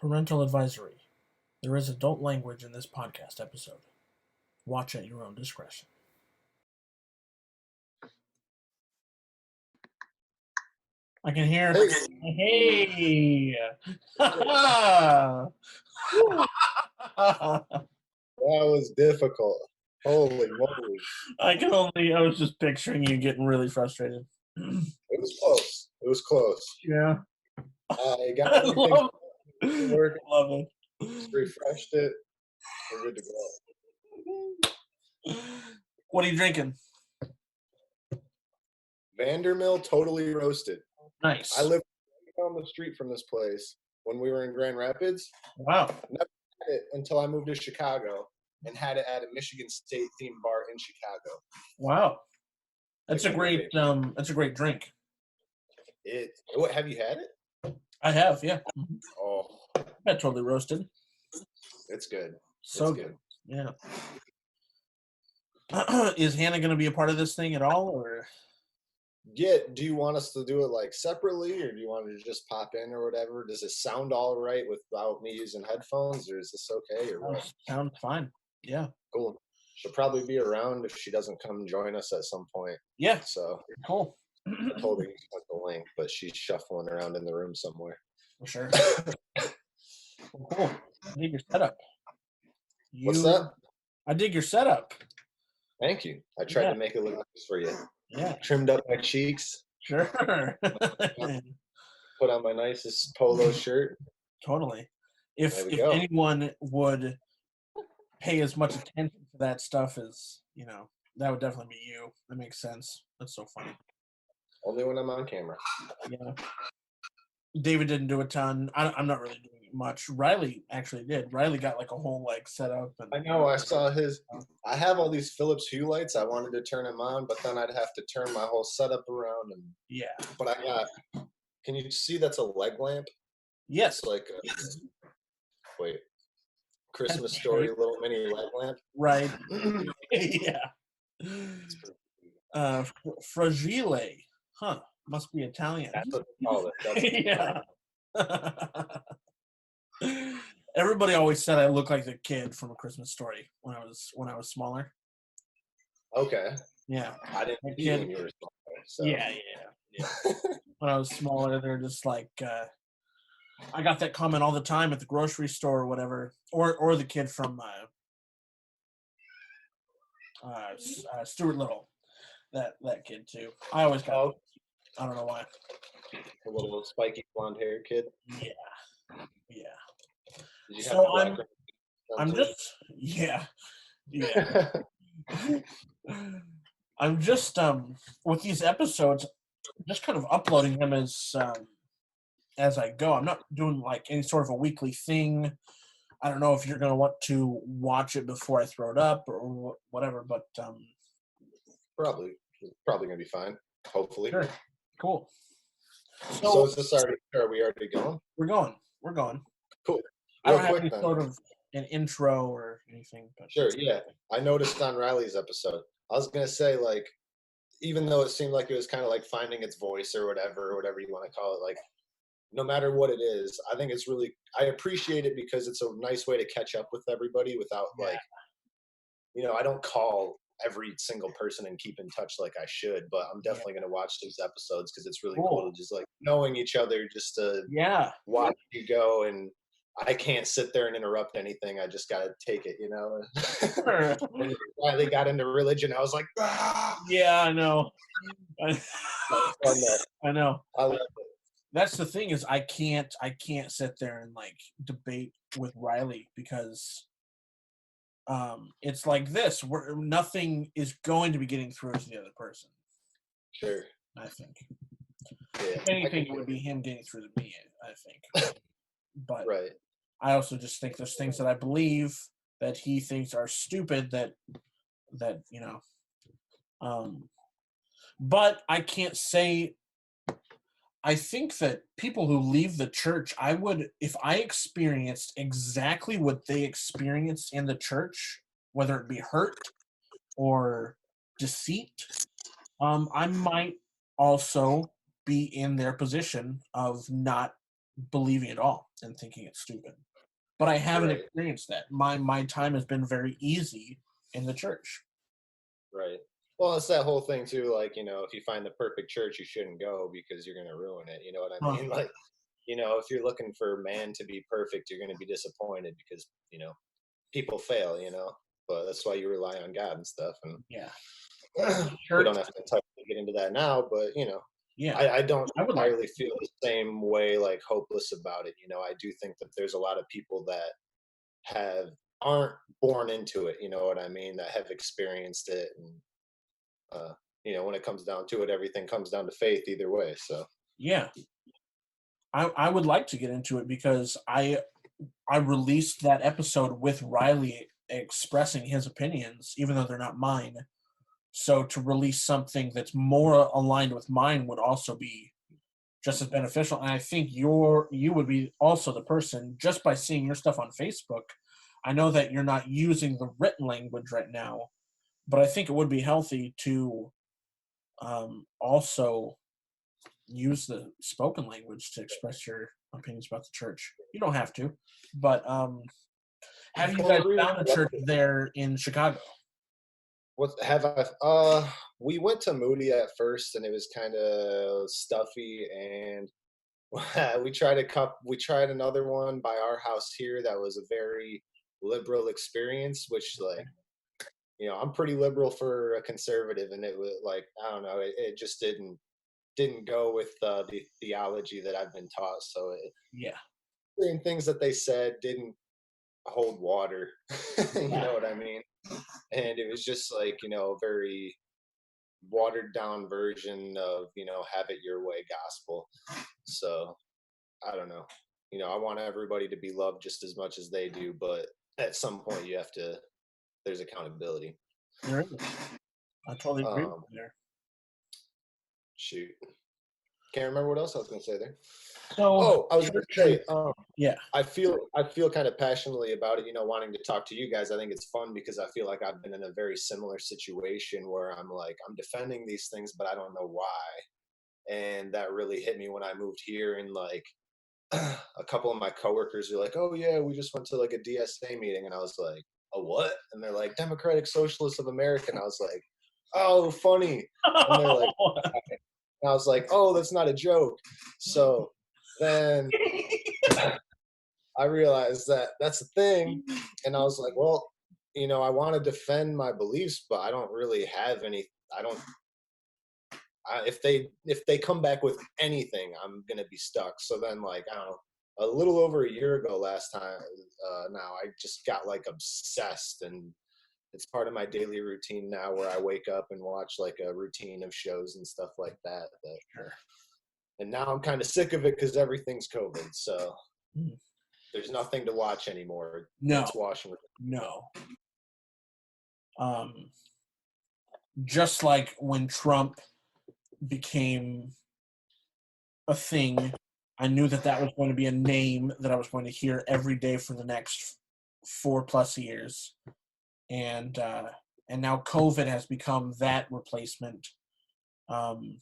Parental advisory. There is adult language in this podcast episode. Watch at your own discretion. I can hear. Hey! That was difficult. Holy moly. I was just picturing you getting really frustrated. It was close. It was close. Yeah. I got everything working. Love it. Just refreshed it. We're good to go. What are you drinking? Vandermill Totally Roasted. Nice. I lived right down the street from this place when we were in Grand Rapids. Wow. Never had it until I moved to Chicago and had it at a Michigan State themed bar in Chicago. Wow. That's a great drink. What have you had it? I have, yeah. Oh. That Totally Roasted. It's good. So it's good. Yeah. Is Hannah going to be a part of this thing at all, or? Yeah. Do you want us to do it like separately, or do you want to just pop in or whatever? Does it sound all right without me using headphones, or is this okay, or what? Sounds fine. Yeah. Cool. She'll probably be around if she doesn't come join us at some point. Yeah. So cool. I told her you sent the link, but she's shuffling around in the room somewhere. For sure. Well, cool. I dig your setup. What's that? I dig your setup. Thank you. I tried to make it look nice for you. Yeah. Trimmed up my cheeks. Sure. Put on my nicest polo shirt. Totally. If anyone would pay as much attention to that stuff as, that would definitely be you. That makes sense. That's so funny. Only when I'm on camera. Yeah. David didn't do a ton. I'm not really doing much. Riley actually did. Riley got like a whole setup. And, I know. I saw his. I have all these Philips Hue lights. I wanted to turn them on, but then I'd have to turn my whole setup around. And yeah. But I got. Can you see that's a leg lamp? Yes. It's like wait. Christmas Story little mini leg lamp. Right. Yeah. Fragile. Huh. Must be Italian. That's what they call it. Yeah. Everybody always said I looked like the kid from A Christmas Story when I was smaller. Okay. Yeah. I didn't see when you were smaller. So. Yeah. When I was smaller, they're just like I got that comment all the time at the grocery store or whatever, or the kid from Stuart Little, that kid too. I always got. I don't know why. A little spiky blonde hair kid. Yeah. Did you so I'm just I'm just with these episodes, just kind of uploading them as I go. I'm not doing like any sort of a weekly thing. I don't know if you're going to want to watch it before I throw it up or whatever, but probably going to be fine. Hopefully. Sure. Cool. So is this already? Are we already going? We're going. Cool. I don't have any sort of an intro or anything. But sure. Yeah, I noticed on Riley's episode. I was gonna say even though it seemed like it was kind of like finding its voice or whatever you want to call it, no matter what it is, I think it's really. I appreciate it because it's a nice way to catch up with everybody without I don't call every single person and keep in touch like I should, but I'm definitely going to watch these episodes because it's really cool to just knowing each other, just to watch you go. And I can't sit there and interrupt anything. I just got to take it, Sure. When they got into religion, I was like, ah! Yeah, I know. I know. I love it. That's the thing is I can't sit there and debate with Riley because it's like this, where nothing is going to be getting through to the other person. Sure. I think. Yeah. If anything, it would be him getting through to me, I think. But right. I also just think there's things that I believe that he thinks are stupid that but I can't say. I think that people who leave the church, if I experienced exactly what they experienced in the church, whether it be hurt or deceit, I might also be in their position of not believing it all and thinking it's stupid. But I haven't Right. experienced that. My time has been very easy in the church. Right. Well, it's that whole thing too. Like, if you find the perfect church, you shouldn't go because you're gonna ruin it. You know what I mean? Uh-huh. Like, if you're looking for man to be perfect, you're gonna be disappointed because people fail. But that's why you rely on God and stuff. And Yeah. we Church. don't have to entirely get into that now. But Yeah. I don't I would like. entirely feel the same way, like hopeless about it. I do think that there's a lot of people that have aren't born into it. You know what I mean? That have experienced it and uh, when it comes down to it, everything comes down to faith either way. So, Yeah. I would like to get into it because I released that episode with Riley expressing his opinions, even though they're not mine. So to release something that's more aligned with mine would also be just as beneficial. And I think you would be also the person, just by seeing your stuff on Facebook. I know that you're not using the written language right now, but I think it would be healthy to also use the spoken language to express your opinions about the church. You don't have to, but have you well, guys the reason found a church there in Chicago? what have I? We went to Moody at first, and it was kind of stuffy, and we tried another one by our house here that was a very liberal experience, which I'm pretty liberal for a conservative, and it was like I don't know, it just didn't go with the theology that I've been taught. So Yeah, certain things that they said didn't hold water. You yeah, know what I mean? And it was just like a very watered down version of have it your way gospel. So I don't know. I want everybody to be loved just as much as they do, but at some point you have to. There's accountability. there is. I totally agree with Um, you there. shoot, can't remember what else I was going to say there. So, Oh, I was going to say, yeah, I feel kind of passionately about it. Wanting to talk to you guys. I think it's fun because I feel like I've been in a very similar situation where I'm defending these things, but I don't know why. And that really hit me when I moved here, and like a couple of my coworkers are like, "Oh yeah, we just went to like a DSA meeting," and I was like, "A what?" And they're like, "Democratic Socialists of America," and I was like, "Oh, funny," and they're like, and I was like, "Oh, that's not a joke." So then I realized that that's the thing, and I was like, "Well, I want to defend my beliefs, but I don't really have any. I don't if they come back with anything, I'm gonna be stuck." So then, like I don't know, a little over a year ago, last time now, I just got like obsessed, and it's part of my daily routine now, where I wake up and watch like a routine of shows and stuff like that. sure. And now I'm kind of sick of it because everything's COVID, so Hmm. there's nothing to watch anymore. No, Rinse, wash, and no. Um, just like when Trump became a thing, I knew that that was going to be a name that I was going to hear every day for the next 4+ years, and and now COVID has become that replacement. Um,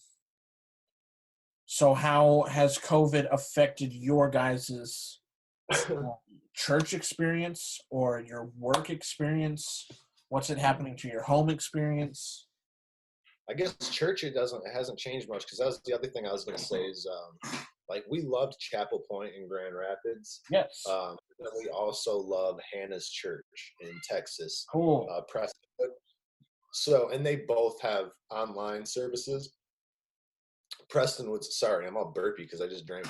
so how has COVID affected your guys's repeat. um, church experience or your work experience? What's it happening to your home experience? I guess church it hasn't changed much, because that was the other thing I was going to say is like we loved Chapel Point in Grand Rapids. Yes. But we also love Hannah's church in Texas, Cool. Prestonwood. So, and they both have online services. Prestonwood's, sorry, I'm all burpy because I just drank.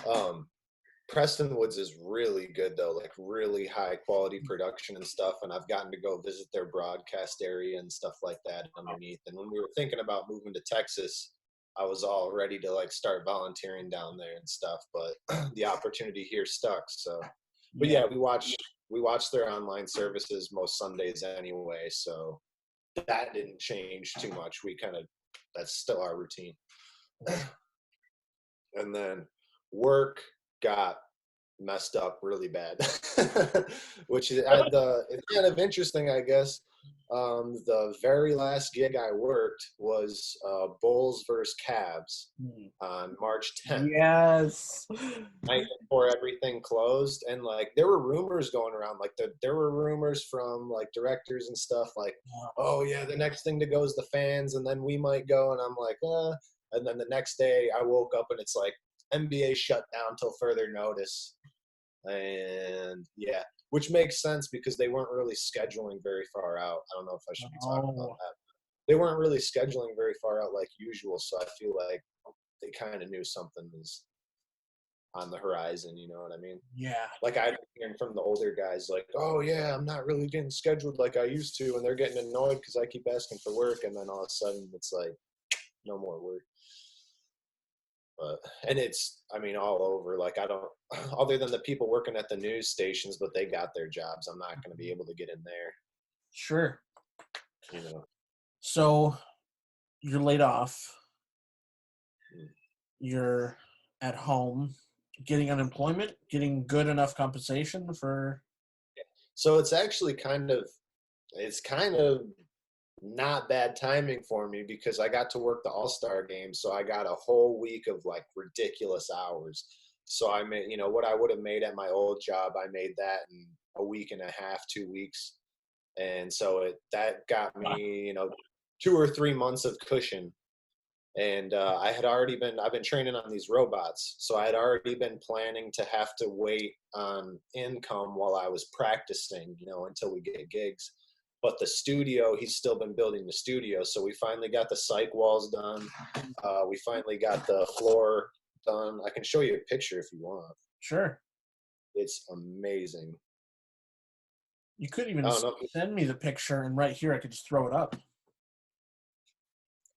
Um, Prestonwood's is really good though, like really high quality production and stuff. And I've gotten to go visit their broadcast area and stuff like that underneath. And when we were thinking about moving to Texas, I was all ready to like start volunteering down there and stuff, but the opportunity here stuck. So, but Yeah. yeah, we watch their online services most Sundays anyway. So that didn't change too much. That's still our routine. And then work got messed up really bad, which is it's kind of interesting, I guess. The very last gig I worked was Bulls versus Cavs on March 10th. Yes. Night before everything closed, and like there were rumors going around, like there were rumors from like directors and stuff, like, oh yeah, the next thing to go is the fans, and then we might go, and I'm like, and then the next day I woke up and it's like NBA shut down till further notice, and yeah, which makes sense because they weren't really scheduling very far out. I don't know if I should be talking about that. They weren't really scheduling very far out like usual, so I feel like they kind of knew something was on the horizon, you know what I mean? Yeah. Like I've been hearing from the older guys, like, oh yeah, I'm not really getting scheduled like I used to, and they're getting annoyed because I keep asking for work, and then all of a sudden it's like, no more work. And it's, I mean, all over. Like I don't, other than the people working at the news stations, but they got their jobs. I'm not going to be able to get in there. Sure. You know. So you're laid off. You're at home, getting unemployment, getting good enough compensation for. So it's actually it's kind of not bad timing for me because I got to work the All-Star game. So I got a whole week of like ridiculous hours. So I made, you know, what I would have made at my old job, I made that in a week and a half, 2 weeks. And so that got me, you know, 2 or 3 months of cushion. And I've been training on these robots. So I had already been planning to have to wait on income while I was practicing, you know, until we get gigs. But the studio, he's still been building the studio. So we finally got the psych walls done. We finally got the floor done. I can show you a picture if you want. Sure. It's amazing. You could even send me the picture, and right here I could just throw it up.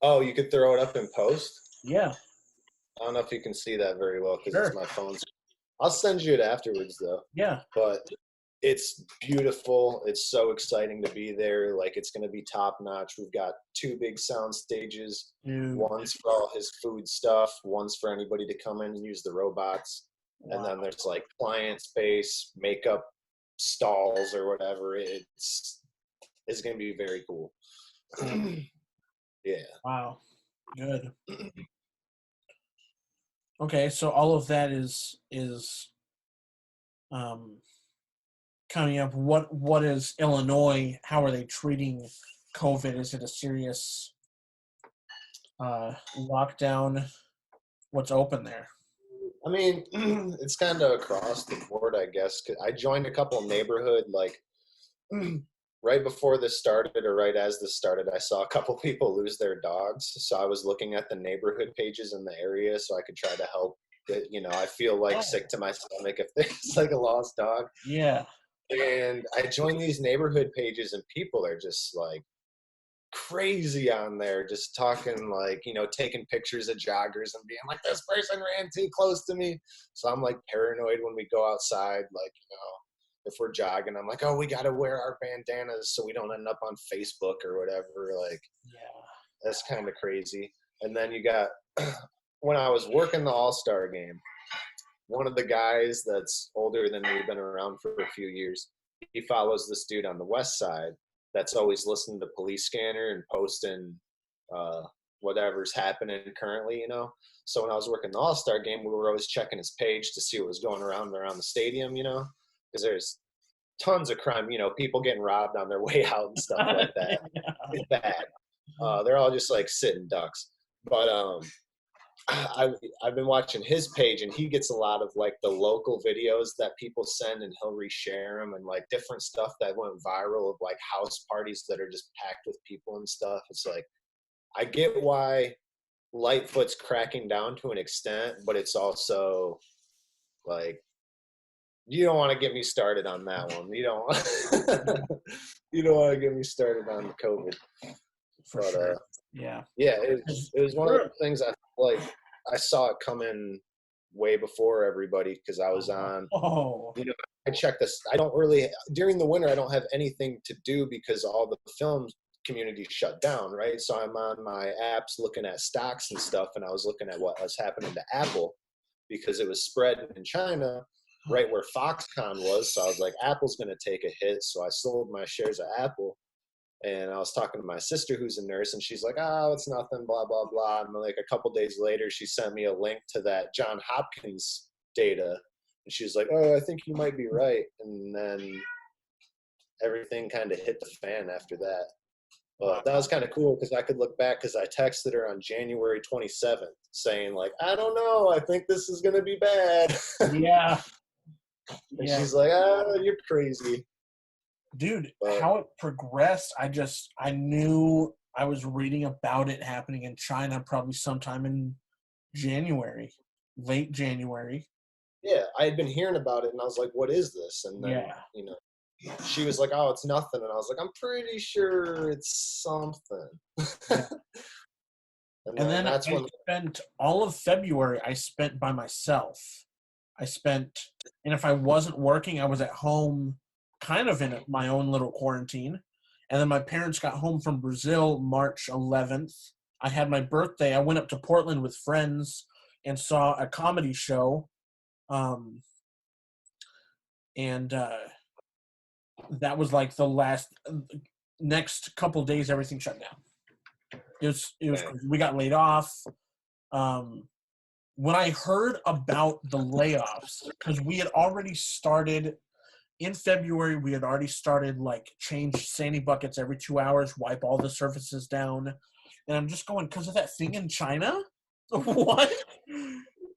Oh, you could throw it up in post? Yeah. I don't know if you can see that very well because Sure. it's my phone. I'll send you it afterwards, though. Yeah. But it's beautiful. It's so exciting to be there. Like, it's going to be top notch. We've got 2 big sound stages. One's for all his food stuff. One's for anybody to come in and use the robots. Wow. And then there's like client space, makeup stalls or whatever. It's going to be very cool. Yeah. Wow. Good. Okay, so all of that is coming up. What is Illinois? How are they treating COVID? Is it a serious lockdown? What's open there? I mean, it's kind of across the board, I guess. I joined a couple of neighborhood, like, right before this started or right as this started, I saw a couple people lose their dogs. So I was looking at the neighborhood pages in the area so I could try to help. You know, I feel like sick to my stomach if there's like a lost dog. Yeah. And I joined these neighborhood pages and people are just like crazy on there, just talking like, you know, taking pictures of joggers and being like, this person ran too close to me. So I'm like paranoid when we go outside, like, you know, if we're jogging, I'm like, oh, we got to wear our bandanas so we don't end up on Facebook or whatever. Like, yeah, that's kind of crazy. And then you got, when I was working the All-Star game, one of the guys that's older than me, been around for a few years, he follows this dude on the west side that's always listening to Police Scanner and posting whatever's happening currently, you know. So when I was working the All-Star game, we were always checking his page to see what was going around the stadium, you know, because there's tons of crime, you know, people getting robbed on their way out and stuff like that. Yeah. It's bad. They're all just like sitting ducks. But I've been watching his page, and he gets a lot of like the local videos that people send, and he'll reshare them, and like different stuff that went viral of like house parties that are just packed with people and stuff. It's like, I get why Lightfoot's cracking down to an extent, but it's also like, you don't want to get me started on that one. You don't want to get me started on COVID. For sure. Yeah. Yeah, it was one of the things I like. I saw it coming way before everybody because I was on. You know, I check this. I don't really during the winter. I don't have anything to do because all the film community shut down, right? So I'm on my apps looking at stocks and stuff, and I was looking at what was happening to Apple because it was spread in China, right where Foxconn was. So I was like, Apple's going to take a hit. So I sold my shares of Apple. And I was talking to my sister who's a nurse, and she's like, oh, it's nothing, blah, blah, blah. And like a couple days later, she sent me a link to that John Hopkins data. And she's like, oh, I think you might be right. And then everything kind of hit the fan after that. But that was kind of cool because I could look back because I texted her on January 27th saying, like, I don't know, I think this is going to be bad. Yeah. And she's like, oh, you're crazy. Dude, how it progressed, I knew I was reading about it happening in China probably sometime in January, late January. Yeah, I had been hearing about it, and I was like, what is this? And then, she was like, oh, it's nothing. And I was like, I'm pretty sure it's something. Yeah. and then that's when spent all of February, I spent by myself. And if I wasn't working, I was at home kind of in my own little quarantine. And then my parents got home from Brazil March 11th. I had my birthday. I went up to Portland with friends and saw a comedy show. That was like the next couple of days, everything shut down. It was we got laid off. When I heard about the layoffs, because we had already started in February, we had already started like change sandy buckets every 2 hours, wipe all the surfaces down. And I'm just going, because of that thing in China? What?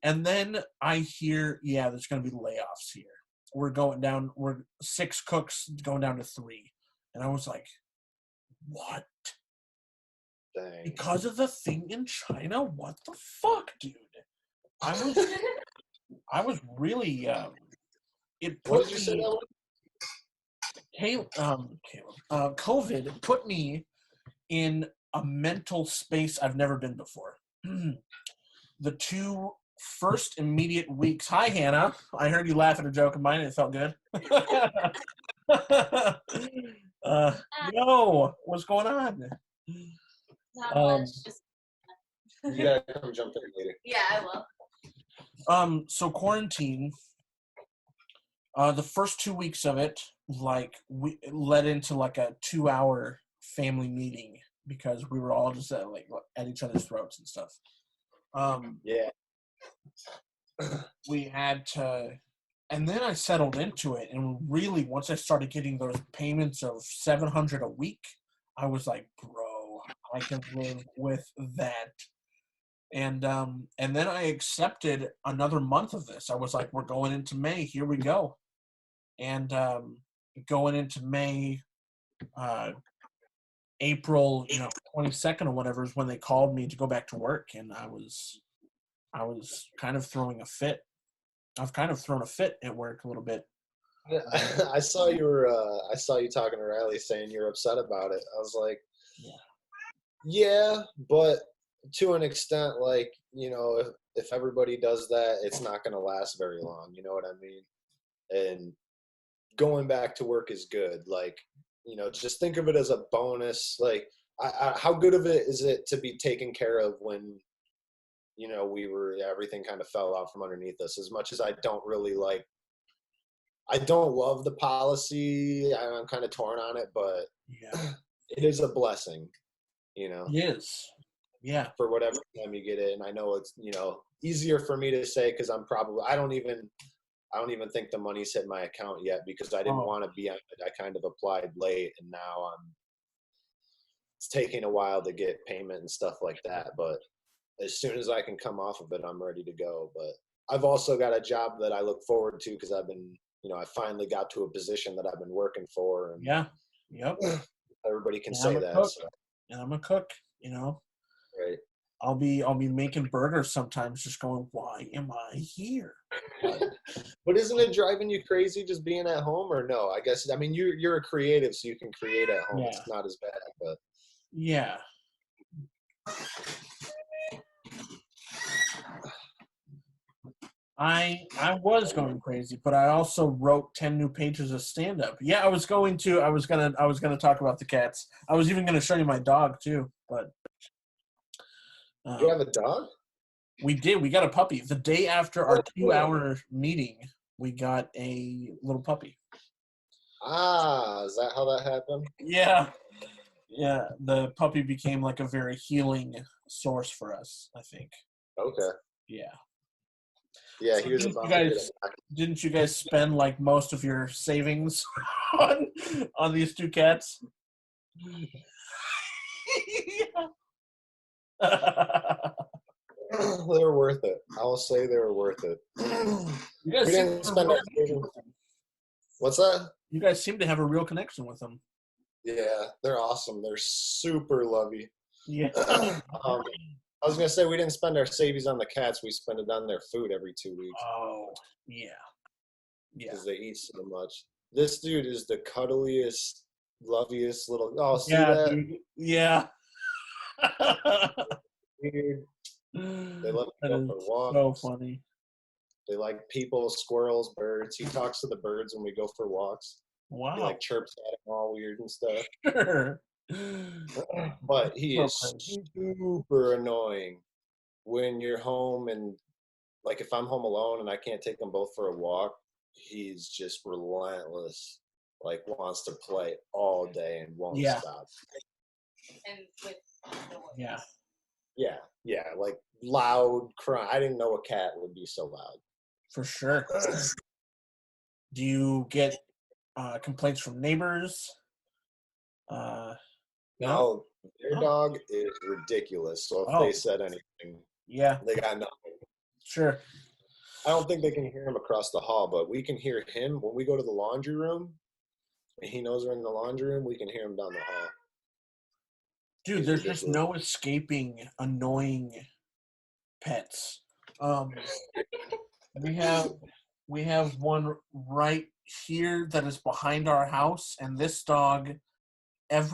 And then I hear, there's going to be layoffs here. We're 6 cooks going down to 3. And I was like, what? Dang. Because of the thing in China? What the fuck, dude? I was really, it put what did you say that was? COVID put me in a mental space I've never been before. The 2 first immediate weeks. Hi, Hannah. I heard you laugh at a joke of mine and it felt good. Yo, what's going on? Not much. You gotta come jump in later. Yeah, I will. So quarantine, the first 2 weeks of it, like, we led into like a 2-hour family meeting because we were all just at each other's throats and stuff. We had to, and then I settled into it, and really once I started getting those payments of $700 a week, I was like, bro, I can live with that. And then I accepted another month of this. I was like, we're going into May, here we go. And going into May, April 22nd or whatever is when they called me to go back to work, and I was kind of throwing a fit. I've kind of thrown a fit at work a little bit. I saw you talking to Riley saying you're upset about it. I was like, yeah, but to an extent, like, if everybody does that, it's not going to last very long. You know what I mean? And going back to work is good. Like, just think of it as a bonus. Like, how good of it is it to be taken care of when, everything kind of fell out from underneath us? As much as I don't really I don't love the policy. I'm kind of torn on it, but it is a blessing, It is. Yeah. For whatever time you get it. And I know it's, easier for me to say because I don't even think the money's hit my account yet because I didn't want to be on it. I kind of applied late, and now it's taking a while to get payment and stuff like that. But as soon as I can come off of it, I'm ready to go. But I've also got a job that I look forward to because I've been, I finally got to a position that I've been working for. And everybody can say that. So. And I'm a cook, Right. I'll be making burgers sometimes, just going, why am I here? But isn't it driving you crazy just being at home, or no? I guess, you're a creative, so you can create at home. Yeah. It's not as bad, but yeah. I was going crazy, but I also wrote 10 new pages of stand-up. Yeah, I was gonna talk about the cats. I was even gonna show you my dog too, but you have a dog? We did. We got a puppy. The day after our 2-hour meeting, we got a little puppy. Ah, is that how that happened? Yeah. Yeah, the puppy became like a very healing source for us, I think. Okay. Yeah. Yeah, So he was about to get it back. didn't you guys spend like most of your savings on these two cats? They were worth it. I'll say they were worth it. You guys We seem didn't to have a spend real our connection savings. with them. What's that? You guys seem to have a real connection with them. Yeah, they're awesome. They're super lovey. Yeah. I was gonna say we didn't spend our savings on the cats. We spend it on their food every 2 weeks Oh, yeah. Yeah. because they eat so much. This dude is the cuddliest, loveliest little. Oh, see Yeah, that? dude. Yeah. Weird. They love to That go is for walks. so funny. They like people, squirrels, birds. He talks to the birds when we go for walks. He Wow. like chirps at them all weird and stuff. Sure. But he So is crazy. super annoying when you're home and like if I'm home alone and I can't take them both for a walk, he's just relentless. Like wants to play all day and won't Yeah. stop. And with noise. Yeah, Yeah, like loud crying. I didn't know a cat would be so loud. for sure. Do you get complaints from neighbors? No, their dog is ridiculous. So if they said anything, Yeah, they got nothing. sure. I don't think they can hear him across the hall, but we can hear him when we go to the laundry room. And he knows we're in the laundry room. We can hear him down the hall. Dude, He's there's ridiculous. just no escaping annoying pets. We have one right here that is behind our house, and this dog at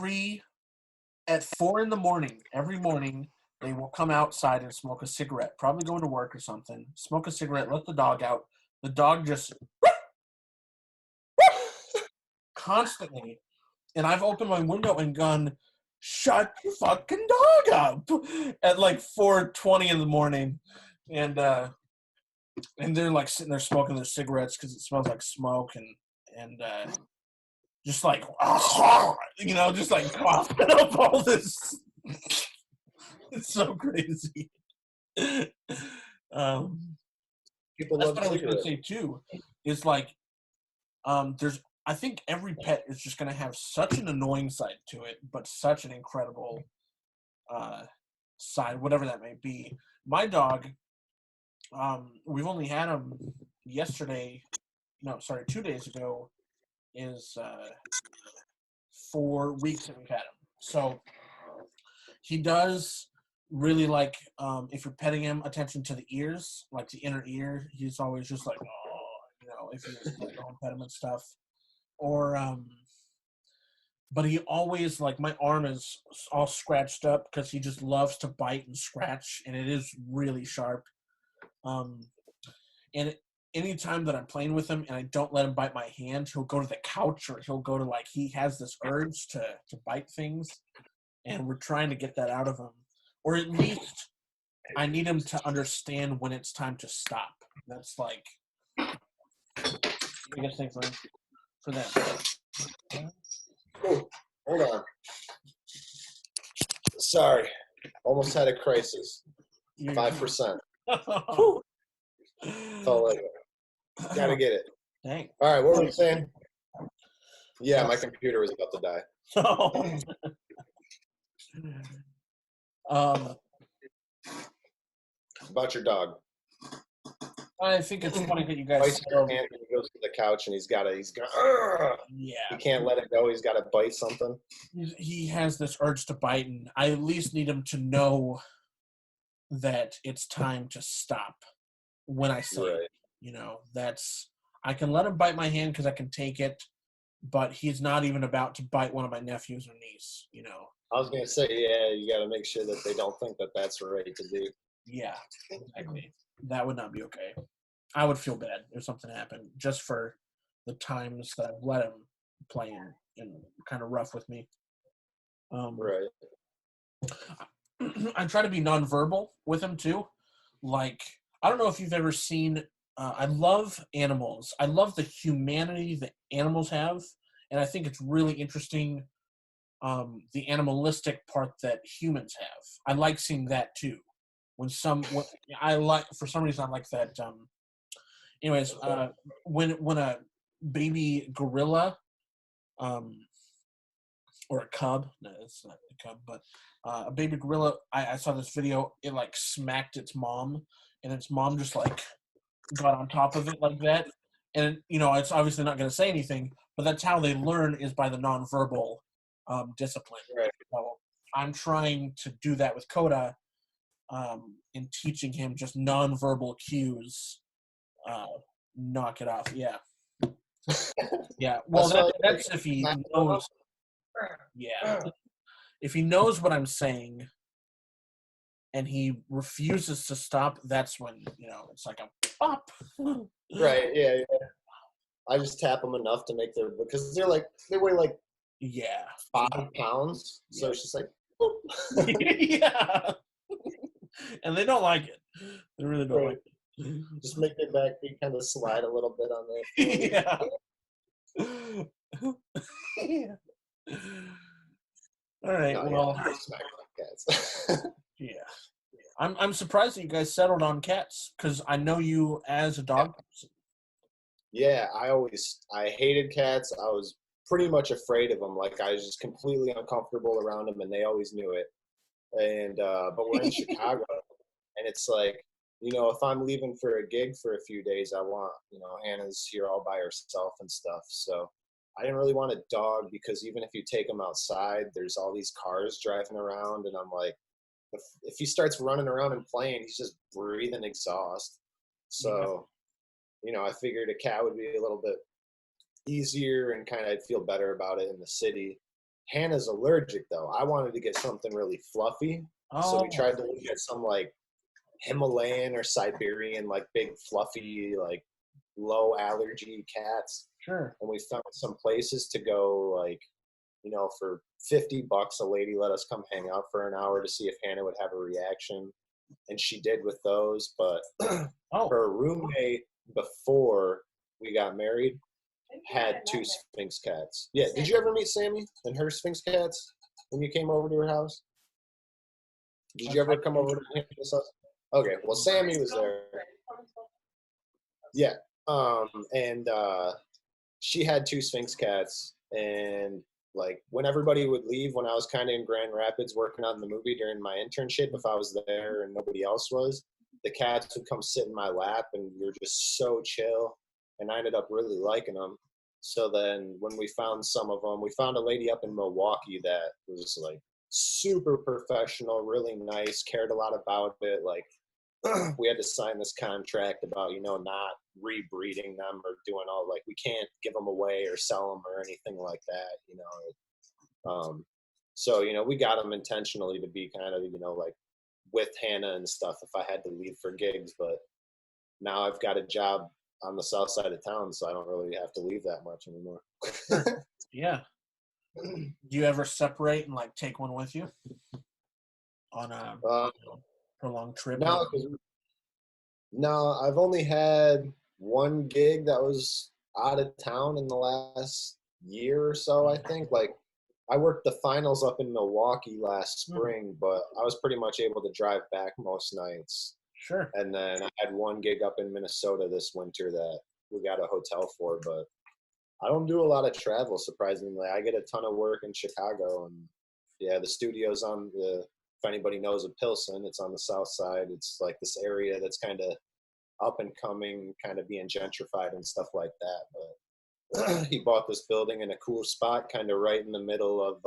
4 a.m, every morning, they will come outside and smoke a cigarette, probably going to work or something, smoke a cigarette, let the dog out. The dog just constantly, and I've opened my window and gone, shut your fucking dog up at like 4:20 in the morning. And they're like sitting there smoking their cigarettes because it smells like smoke and just like just like coughing up all this. It's so crazy. People That's love what I was gonna cigarettes. say too. Is like I think every pet is just gonna have such an annoying side to it, but such an incredible side, whatever that may be. My dog, we've only had him 2 days ago is 4 weeks that we've had him. So he does really like, if you're petting him, attention to the ears, like the inner ear. He's always just like, oh, if you're like, don't pet him and stuff. Or, but he always, like, my arm is all scratched up because he just loves to bite and scratch, and it is really sharp. And anytime that I'm playing with him and I don't let him bite my hand, he'll go to the couch or he'll go to, like, he has this urge to bite things, and we're trying to get that out of him. Or at least I need him to understand when it's time to stop. That's, like, the biggest thing for them. Oh, hold on. Sorry. Almost had a crisis. 5%. Felt like it. Gotta get it. Dang. All right, what were we saying? Yeah, my computer was about to die. About your dog. I think it's funny that you guys. Bites your hand when he goes to the couch and he's got. Yeah. He can't let it go. He's got to bite something. He has this urge to bite, and I at least need him to know that it's time to stop when I say it. I can let him bite my hand because I can take it, but he's not even about to bite one of my nephews or niece. I was gonna say, yeah, you got to make sure that they don't think that that's right to do. Yeah, exactly. That would not be okay. I would feel bad if something happened, just for the times that I've let him play and kind of rough with me. Right. I try to be nonverbal with him too. Like, I don't know if you've ever seen. I love animals. I love the humanity that animals have, and I think it's really interesting the animalistic part that humans have. I like seeing that too. For some reason I like that. Anyways, when a baby gorilla, or a cub, no, it's not a cub, but a baby gorilla, I saw this video. It like smacked its mom, and its mom just like got on top of it like that. And it's obviously not going to say anything, but that's how they learn, is by the nonverbal discipline. Right. So I'm trying to do that with Coda, in teaching him just nonverbal cues. Knock it off. Yeah. Yeah. Well, that's if he knows. Yeah. If he knows what I'm saying and he refuses to stop, that's when, it's like a pop. Right. Yeah. I just tap them enough to make because they weigh like 5 pounds. So it's just like, yeah. And they don't like it. They really don't like it. Just make their back feet kind of slide a little bit on there. Yeah. All right. Well, cats. Yeah. I'm surprised that you guys settled on cats, because I know you as a dog person. Yeah, I hated cats. I was pretty much afraid of them. Like, I was just completely uncomfortable around them, and they always knew it. And but we're in Chicago, and it's like, if I'm leaving for a gig for a few days, I want, Hannah's here all by herself and stuff. So I didn't really want a dog, because even if you take him outside, there's all these cars driving around, and I'm like, if he starts running around and playing, he's just breathing exhaust. So, I figured a cat would be a little bit easier, and kind of I'd feel better about it in the city. Hannah's allergic, though. I wanted to get something really fluffy. So we tried to look at some like Himalayan or Siberian, like big fluffy, like low allergy cats. Sure. And we found some places to go, like, for $50, a lady let us come hang out for an hour to see if Hannah would have a reaction. And she did with those. But her roommate, before we got married, had 2 Sphinx cats. Yeah. Did you ever meet Sammy and her Sphinx cats when you came over to her house? Did you ever come over to Hannah's house? Okay. Well, Sammy was there. Yeah. And she had 2 Sphinx cats, and like when everybody would leave, when I was kind of in Grand Rapids working on the movie during my internship, if I was there and nobody else was, the cats would come sit in my lap, and we were just so chill, and I ended up really liking them. So then when we found some of them, we found a lady up in Milwaukee that was like super professional, really nice, cared a lot about it. Like, we had to sign this contract about, not rebreeding them or doing all, like, we can't give them away or sell them or anything like that, So, we got them intentionally to be kind of, like with Hannah and stuff if I had to leave for gigs. But now I've got a job on the south side of town, so I don't really have to leave that much anymore. Yeah. Do you ever separate and like take one with you on a prolonged trip? No, I've only had one gig that was out of town in the last year or so, I think. Like, I worked the finals up in Milwaukee last spring, but I was pretty much able to drive back most nights. Sure. And then I had one gig up in Minnesota this winter that we got a hotel for, but I don't do a lot of travel, surprisingly. I get a ton of work in Chicago, and yeah, the studio's if anybody knows of Pilsen, it's on the south side. It's like this area that's kind of up and coming, kind of being gentrified and stuff like that. But he bought this building in a cool spot, kind of right in the middle of,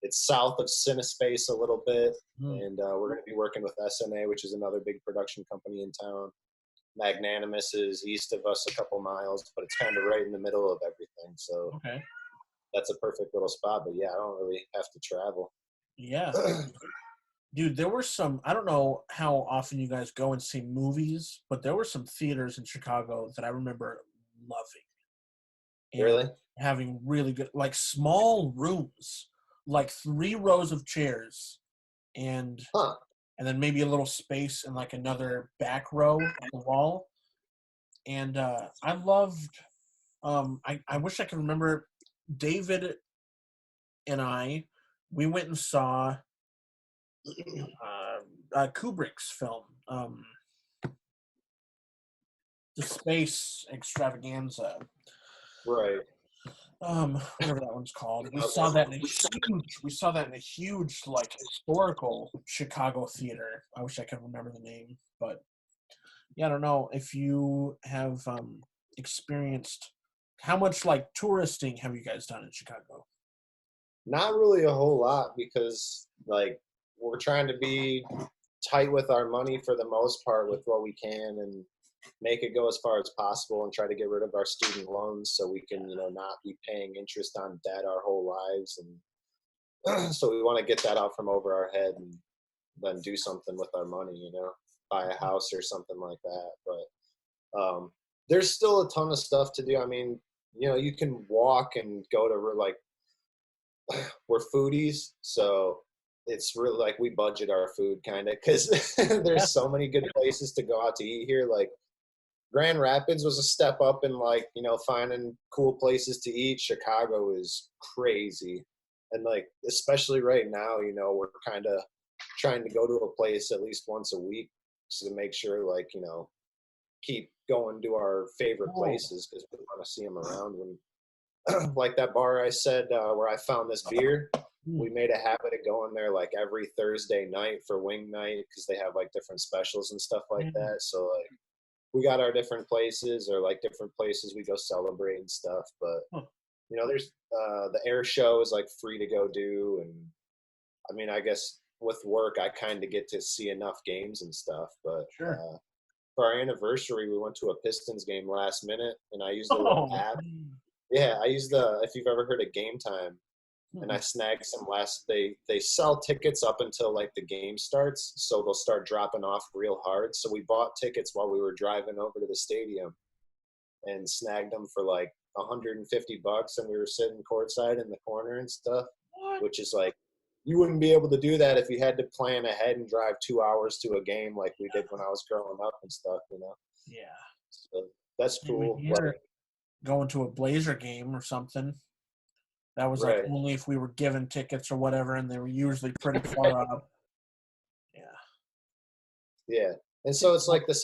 it's south of Cinespace a little bit. And we're going to be working with SNA, which is another big production company in town. Magnanimous is east of us a couple miles, but it's kind of right in the middle of everything. So that's a perfect little spot. But yeah, I don't really have to travel. Yeah. Dude, there were some, I don't know how often you guys go and see movies, but there were some theaters in Chicago that I remember loving. And really? Having really good, like small rooms, like 3 rows of chairs, and then maybe a little space and like another back row on the wall. And I loved, I wish I could remember David and we went and saw Kubrick's film, the space extravaganza. Right. Whatever that one's called. We saw that in a huge like historical Chicago theater. I wish I could remember the name, but yeah, I don't know if you have experienced how much like touristing have you guys done in Chicago? Not really a whole lot because like we're trying to be tight with our money for the most part with what we can and make it go as far as possible and try to get rid of our student loans so we can, not be paying interest on debt our whole lives. And so we want to get that out from over our head and then do something with our money, buy a house or something like that. But there's still a ton of stuff to do. I mean, you can walk and go to like, we're foodies, so it's really like we budget our food kind of because there's so many good places to go out to eat here. Like Grand Rapids was a step up in like, finding cool places to eat. Chicago is crazy. And like, especially right now, we're kind of trying to go to a place at least once a week to make sure like, keep going to our favorite places because we want to see them around when, like that bar I said where I found this beer, we made a habit of going there like every Thursday night for wing night because they have like different specials and stuff like that. So like we got our different places or like different places we go celebrate and stuff. But there's the air show is like free to go do, and I mean I guess with work I kind of get to see enough games and stuff. But for our anniversary we went to a Pistons game last minute, and I used a little app. Yeah, I use if you've ever heard of Game Time, and I snagged some they sell tickets up until like the game starts, so they'll start dropping off real hard. So we bought tickets while we were driving over to the stadium and snagged them for like $150, and we were sitting courtside in the corner and stuff, which is like, you wouldn't be able to do that if you had to plan ahead and drive 2 hours to a game like we did when I was growing up and stuff, Yeah. So that's cool. Going to a Blazer game or something. That was like only if we were given tickets or whatever, and they were usually pretty far up. Yeah. Yeah. And so it's like the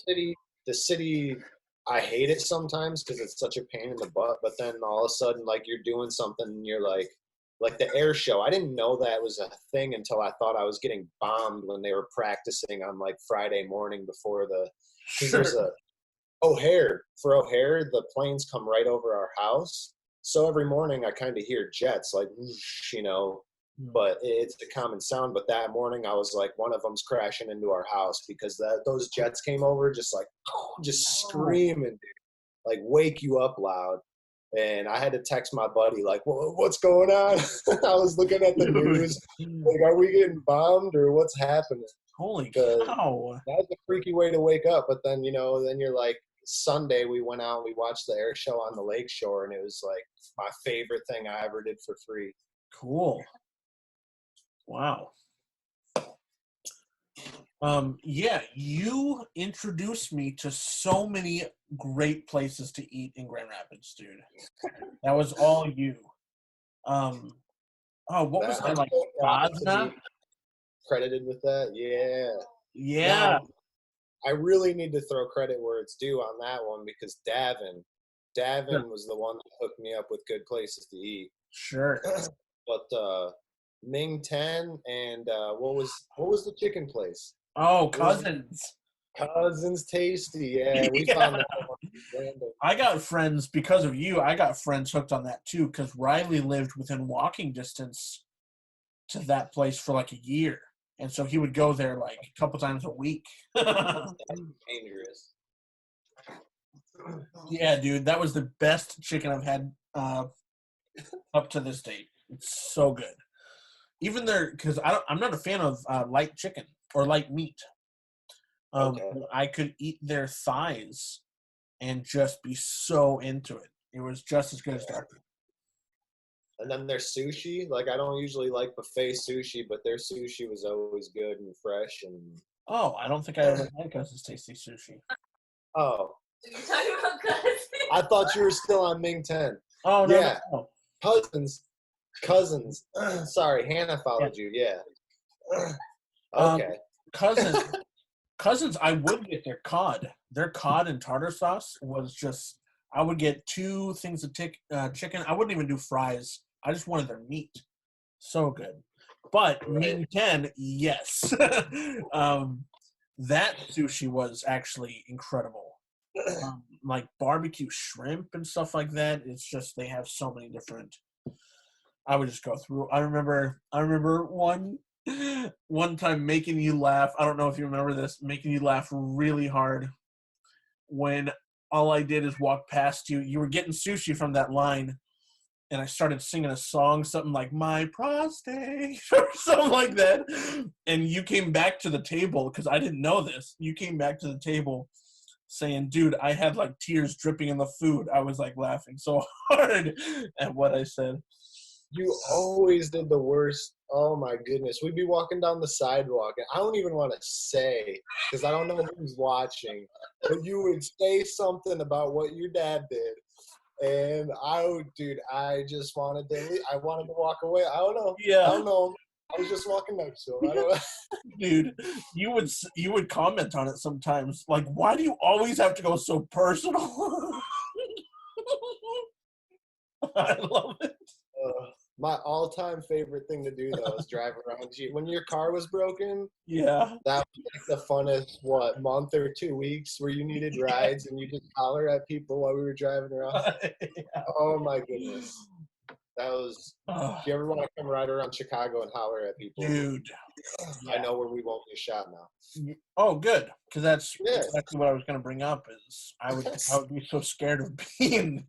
city, I hate it sometimes because it's such a pain in the butt, but then all of a sudden, like you're doing something and you're like the air show. I didn't know that was a thing until I thought I was getting bombed when they were practicing on like Friday morning before there's O'Hare, the planes come right over our house. So every morning I kind of hear jets like, whoosh, but it's a common sound. But that morning I was like, one of them's crashing into our house because those jets came over just like, screaming, dude, like wake you up loud. And I had to text my buddy like, what's going on? I was looking at the news, like, are we getting bombed or what's happening? Holy cow. That's a freaky way to wake up. But then, then you're like, Sunday we went out and we watched the air show on the lake shore, and it was like my favorite thing I ever did for free. Cool. Wow. Yeah, you introduced me to so many great places to eat in Grand Rapids, dude. That was all you. What was that like? Bosna? Credited with that? Yeah. Yeah. Now, I really need to throw credit where it's due on that one because Davin was the one that hooked me up with good places to eat. Sure. But Ming Ten and what was the chicken place? Oh, Cousins. Cousins Tasty. Yeah, we found that one random. I got friends because of you. I got friends hooked on that too because Riley lived within walking distance to that place for like a year. And so he would go there like a couple times a week. Dangerous. Yeah, dude, that was the best chicken I've had up to this date. It's so good. Even there, because I'm not a fan of light chicken or light meat. I could eat their thighs and just be so into it. It was just as good as that. And then their sushi, like I don't usually like buffet sushi, but their sushi was always good and fresh. And I don't think I ever had Cousins Tasty sushi. Oh, Are you talking about Cousins? I thought you were still on Ming 10. Oh no, yeah, no. Cousins. Cousins. Sorry, Hannah Yeah. followed you. Yeah. Um, Okay. cousins, I would get their cod. Their cod and tartar sauce was just. I would get 2 things of chicken. I wouldn't even do fries. I just wanted their meat. So good. But Right. Mean 10, yes. That sushi was actually incredible. Like barbecue shrimp and stuff like that. It's just they have so many different. I would just go through. I remember one time making you laugh. I don't know if you remember this, making you laugh really hard when all I did is walk past you. You were getting sushi from that line, and I started singing a song, something like "My Prostate" or something like that. And you came back to the table because I didn't know this. You came back to the table saying, "Dude, I had like tears dripping in the food." I was like laughing so hard at what I said. You always did the worst. Oh my goodness. We'd be walking down the sidewalk, and I don't even want to say because I don't know who's watching, but you would say something about what your dad did. And I just wanted to leave. I wanted to walk away. I don't know. I Yeah, don't know. I was just walking next to him. I don't know. dude, you would comment on it sometimes. Like, why do you always have to go so personal? I love it. My all-time favorite thing to do though is drive around. When your car was broken, Yeah. that was like the funnest month or 2 weeks where you needed rides and you just holler at people while we were driving around. Yeah. Oh my goodness, that was. Oh, If you ever want to come ride around Chicago and holler at people, dude. I know where we won't get shot now. Oh, good, because that's Yeah. exactly what I was going to bring up. Is I would be so scared of being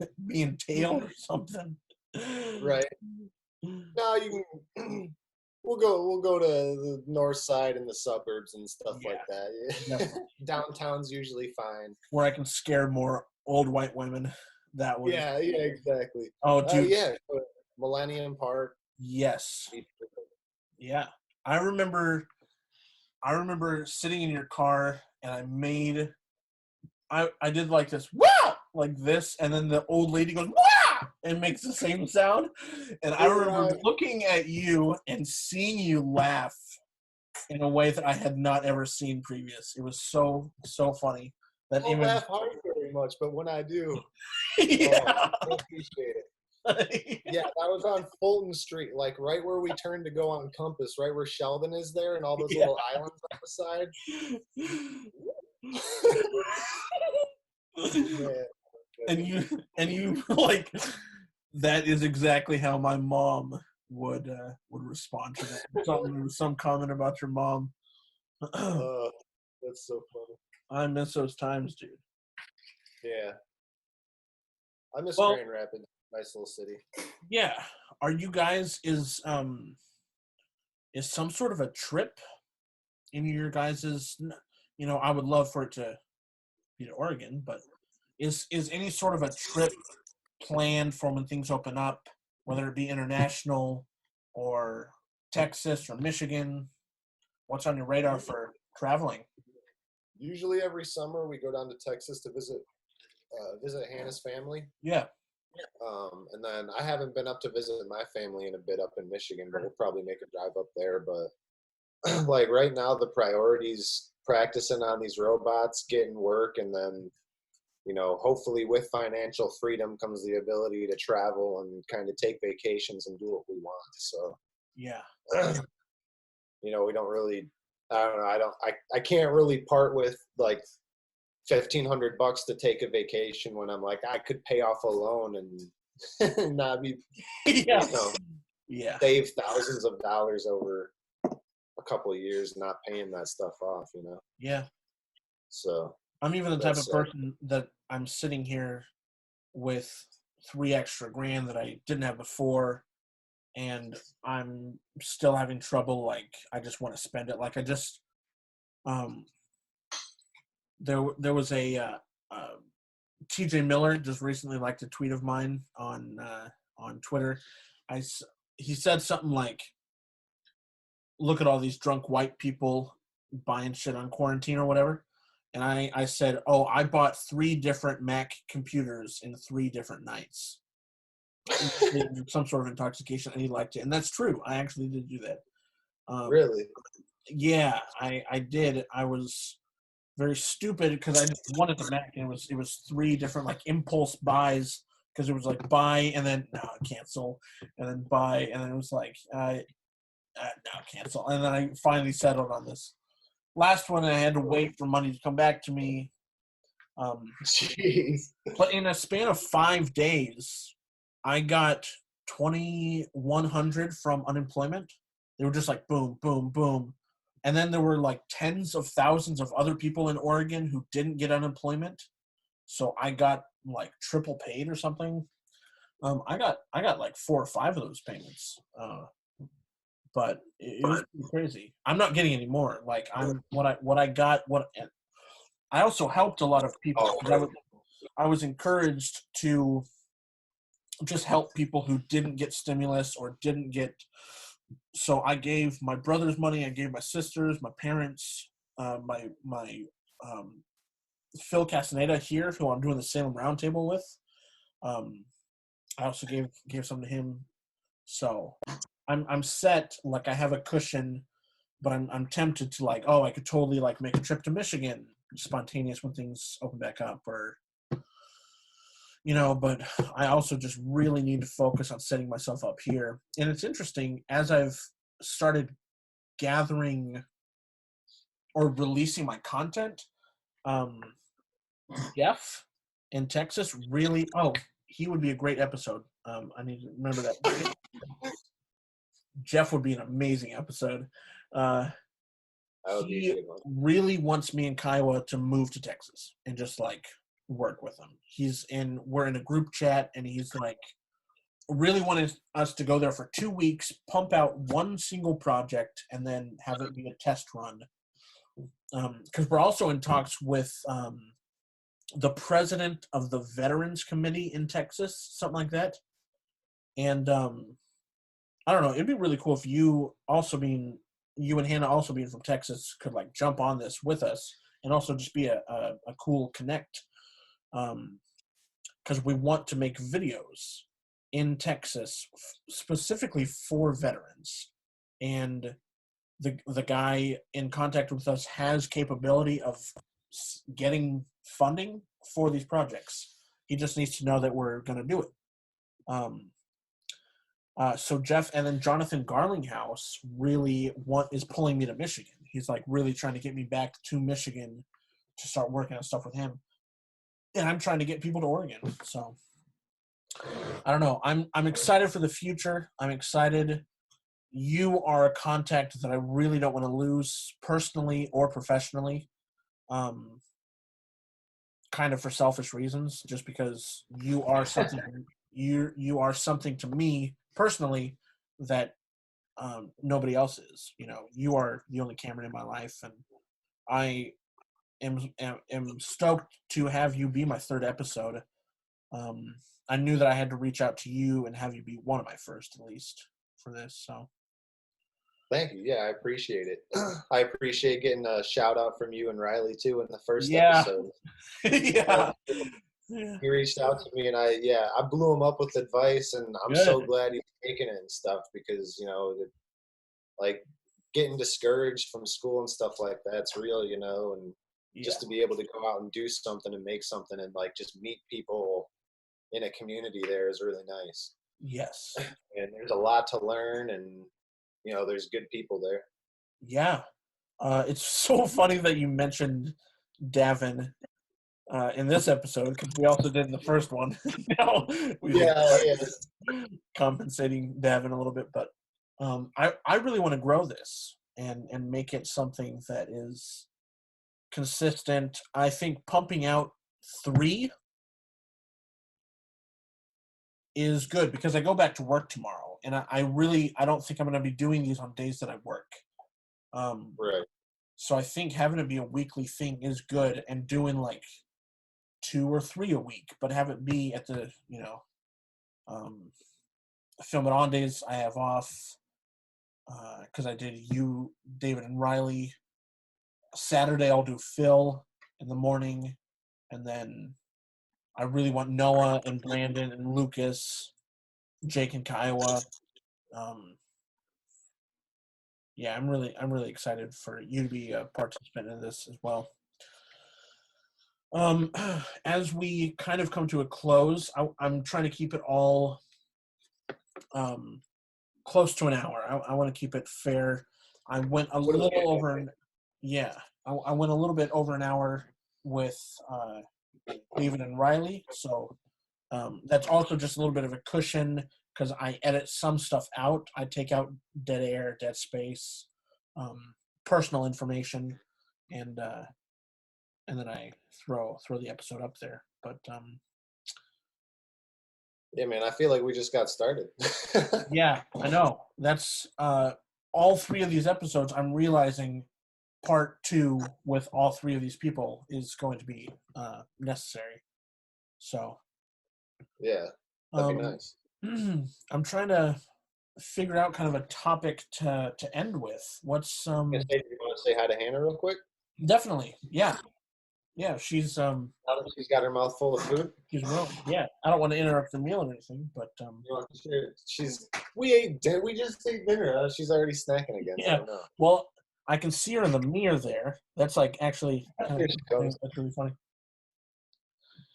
tailed or something. Right. No, you can. We'll go to the north side and the suburbs and stuff Yeah, like that. definitely. Downtown's usually fine. Where I can scare more old white women that way. Yeah, exactly. Oh, dude. Yeah, Millennium Park. Yes. Yeah. I remember sitting in your car and I did like this, wow, like this, and then the old lady goes, wow, and makes the same sound. And I remember looking at you and seeing you laugh in a way that I had not ever seen previous. It was so funny. That I don't even laugh hard very much, but when I do, yeah. I appreciate it. Yeah, that was on Fulton Street, like right where we turned to go on Compass, right where Sheldon is there and all those little islands on the side. Yeah. and you like that is exactly how my mom would respond to that. Some comment about your mom. That's so funny. I miss those times, dude. Yeah. I miss Well, Grand Rapids. Nice little city. Yeah. Are you guys is some sort of a trip in your guys's, I would love for it to be to Oregon, but is any sort of a trip planned for when things open up, whether it be international or Texas or Michigan? What's on your radar for traveling? Usually every summer we go down to Texas to visit Hannah's family. Yeah. And then I haven't been up to visit my family in a bit up in Michigan, but we'll probably make a drive up there. But like right now, the priority's practicing on these robots, getting work, and then, hopefully with financial freedom comes the ability to travel and kind of take vacations and do what we want. So, Yeah. we don't really, I don't know. I can't really part with like $1,500 to take a vacation when I'm like, I could pay off a loan and not be, Yeah. Save thousands of dollars over a couple of years not paying that stuff off, Yeah. So I'm even the type of person that I'm sitting here with $3 extra grand that I didn't have before, and I'm still having trouble. Like, I just want to spend it. Like, I just, there was a TJ Miller just recently liked a tweet of mine on Twitter. He said something like, look at all these drunk white people buying shit on quarantine or whatever. And I said, oh, I bought 3 different Mac computers in 3 different nights. in some sort of intoxication, and he liked it. And that's true. I actually did do that. Really? Yeah, I did. I was very stupid because I just wanted the Mac, and it was 3 different like impulse buys because it was like buy and then no cancel, and then buy, and then it was like no cancel, and then I finally settled on this last one. And I had to wait for money to come back to me. Jeez. But in a span of 5 days, I got 2,100 from unemployment. They were just like boom, boom, boom. And then there were like tens of thousands of other people in Oregon who didn't get unemployment. So I got like triple paid or something. I got like 4 or 5 of those payments. But it was crazy. I'm not getting any more. Like what I got. I also helped a lot of people. I was encouraged to just help people who didn't get stimulus or didn't get. So I gave my brother's money. I gave my sisters, my parents, my Phil Castaneda here, who I'm doing the Salem Roundtable with. I also gave some to him. So I'm set. Like I have a cushion, but I'm tempted to like, oh, I could totally like make a trip to Michigan, spontaneous when things open back up, or but I also just really need to focus on setting myself up here. And it's interesting, as I've started gathering or releasing my content, Jeff in Texas really, he would be a great episode. I need to remember that. Jeff would be an amazing episode. He really wants me and Kiowa to move to Texas and just like work with him. We're in a group chat, and he's like really wanted us to go there for 2 weeks, pump out one single project, and then have it be a test run. Because we're also in talks with the president of the Veterans Committee in Texas, something like that. And I don't know, it'd be really cool if you and Hannah also being from Texas could like jump on this with us and also just be a cool connect. Because we want to make videos in Texas specifically for veterans. And the guy in contact with us has capability of getting funding for these projects. He just needs to know that we're going to do it. So Jeff, and then Jonathan Garlinghouse really is pulling me to Michigan. He's like really trying to get me back to Michigan to start working on stuff with him. And I'm trying to get people to Oregon. So I don't know. I'm excited for the future. I'm excited. You are a contact that I really don't want to lose personally or professionally. Kind of for selfish reasons, just because you are something you are something to me personally that nobody else is. You are the only Cameron in my life, and I am stoked to have you be my 3rd episode. I knew that I had to reach out to you and have you be one of my first, at least, for this. So thank you. Yeah, I appreciate it. I appreciate getting a shout out from you and Riley too in the first episode. Yeah. He reached out to me, and I blew him up with advice, and I'm so glad he's taking it and stuff, because like getting discouraged from school and stuff like that's real, and just to be able to go out and do something and make something and like just meet people in a community there is really nice. Yes. And there's a lot to learn, and there's good people there. Yeah. It's so funny that you mentioned Davin in this episode, because we also did in the first one. Compensating Davin a little bit, but I really want to grow this and make it something that is consistent. I think pumping out 3 is good, because I go back to work tomorrow, and I don't think I'm going to be doing these on days that I work. Right. So I think having it be a weekly thing is good, and doing like 2 or 3 a week, but have it be at the film it on days I have off, because I did you, David, and Riley. Saturday I'll do Phil in the morning, and then I really want Noah and Brandon and Lucas Jake and Kiowa. Yeah, I'm really excited for you to be a participant in this as well. As we kind of come to a close, I'm trying to keep it all close to an hour. I want to keep it fair. I went a little over. Yeah, I went a little bit over an hour with David and Riley, so that's also just a little bit of a cushion because I edit some stuff out. I take out dead air, dead space, personal information, and then I throw the episode up there. But yeah, man, I feel like we just got started. yeah, I know. That's all three of these episodes. I'm realizing part 2 with all three of these people is going to be necessary. So yeah, that'd be nice. I'm trying to figure out kind of a topic to end with. What's You want to say hi to Hannah real quick? definitely, yeah. She's Now that she's got her mouth full of food. she's well, yeah. I don't want to interrupt the meal or anything, but You want to share? We just ate dinner. She's already snacking again. yeah. So Well, I can see her in the mirror there. That's like actually Here she comes. that's really funny.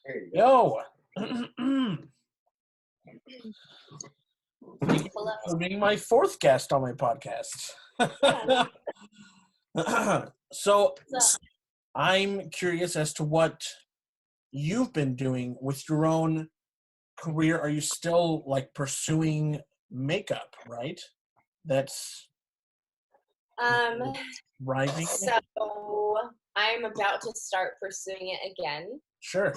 There you go. Yo. Thank you for being my 4th guest on my podcast. So I'm curious as to what you've been doing with your own career. Are you still like pursuing makeup, right? That's rising. So I'm about to start pursuing it again. Sure.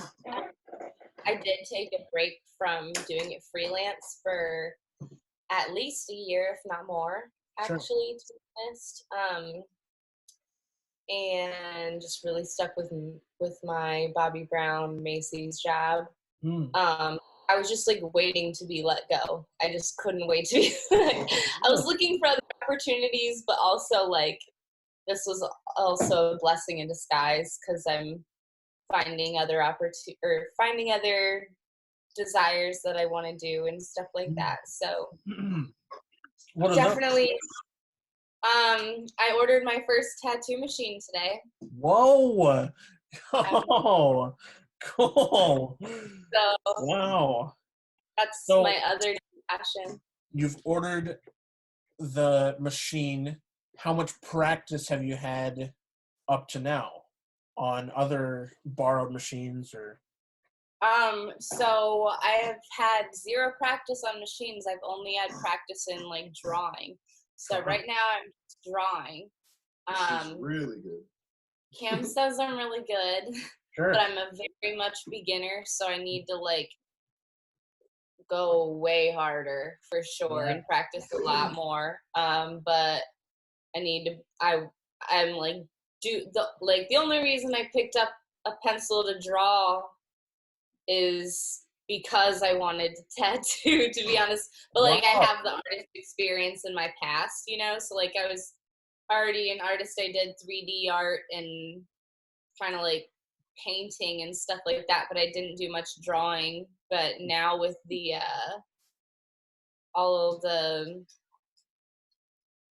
I did take a break from doing it freelance for at least a year, if not more, actually, to be honest. And just really stuck with my Bobby Brown Macy's job. I was just like waiting to be let go. I just couldn't wait to be I was looking for other opportunities, but also like this was also a blessing in disguise because I'm finding other finding other desires that I want to do and stuff like that. So definitely I ordered my first tattoo machine today. Whoa. Oh, cool. So wow. That's my other passion. You've ordered the machine. How much practice have you had up to now on other borrowed machines or? So I have had 0 practice on machines. I've only had practice in like drawing. So right now I'm just drawing. She's really good. Cam says I'm really good, Sure. but I'm a very much beginner, so I need to like go way harder for sure and practice a lot more. But I need to. I'm like the only reason I picked up a pencil to draw is because I wanted to tattoo, to be honest. But like I have the artist experience in my past, you know. So like I was already an artist. I did 3D art and kind of like painting and stuff like that, but I didn't do much drawing. But now with the all of the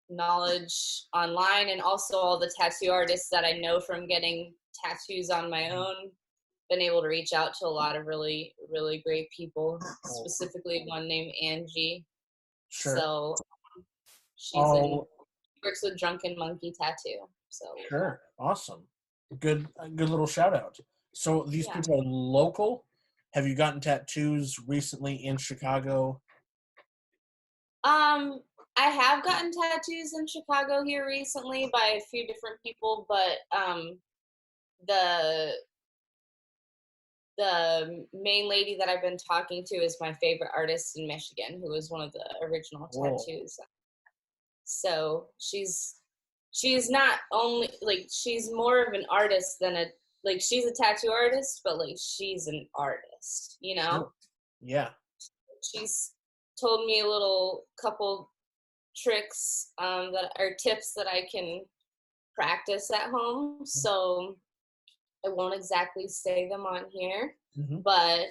knowledge online and also all the tattoo artists that I know from getting tattoos on my own, been able to reach out to a lot of really, really great people, specifically one named Angie. Sure. So she works with Drunken Monkey Tattoo. So sure. Awesome. Good little shout out. So these people are local. Have you gotten tattoos recently in Chicago? I have gotten tattoos in Chicago here recently by a few different people, but the main lady that I've been talking to is my favorite artist in Michigan, who was one of the original tattoos. So she's not only like she's more of an artist than she's a tattoo artist, but like she's an artist, you know? Sure. Yeah. She's told me a little couple tricks that are tips that I can practice at home. So I won't exactly say them on here, but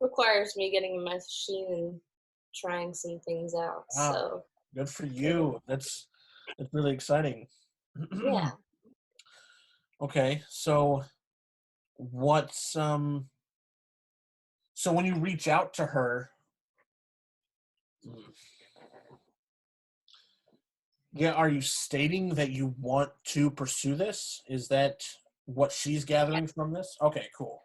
requires me getting a machine and trying some things out. Wow. So Good for you. That's really exciting. yeah. Okay, so what's so when you reach out to her, yeah, are you stating that you want to pursue this? Is that what she's gathering from this? Okay, cool.